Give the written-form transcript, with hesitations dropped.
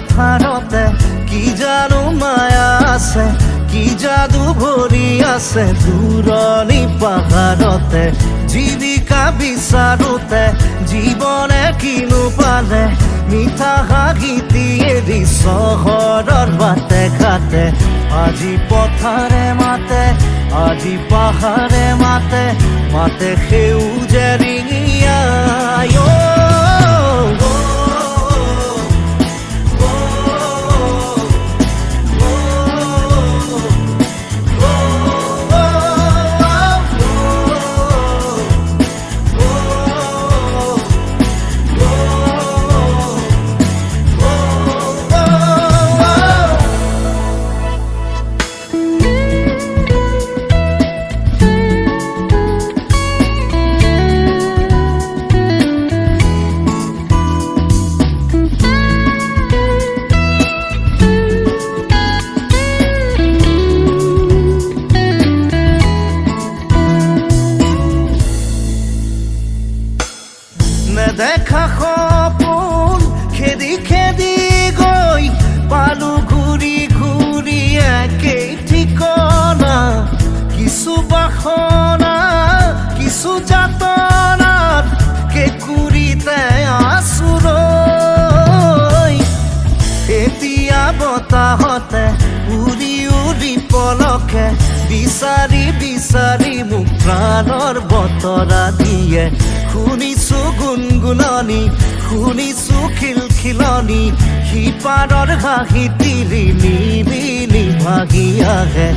পথাৰতে কি জানো মায়া আছে কি যাদু ভৰি আছে দূৰণি পাহাৰতে জীৱিকা বিচাৰোতে জীৱনে কিনো পালে মিঠা হাঁহিটি এৰি চহৰৰ বাটে ঘাটে আজি পথাৰে মাতে আজি পাহাৰে মাতে মাতে সেউজে ৰিঙিয়াই নেদেখা সপোন খেদি খেদি গৈ পালো ঘূৰি ঘূৰি একেই ঠিকনা কিছু বাসনা কিছু যাতনাত কেঁকুৰিতে আছো ৰৈ এতিয়া বতাহতে উৰি উৰি পলকে বিচাৰি বিচাৰি মোক প্ৰাণৰ বতৰা দিয়ে শুনিছো গুণগুণনি শুনিছো খিলখিলনি সিপাৰৰ হাঁহি তিৰি নিবিনি ভাগি আহে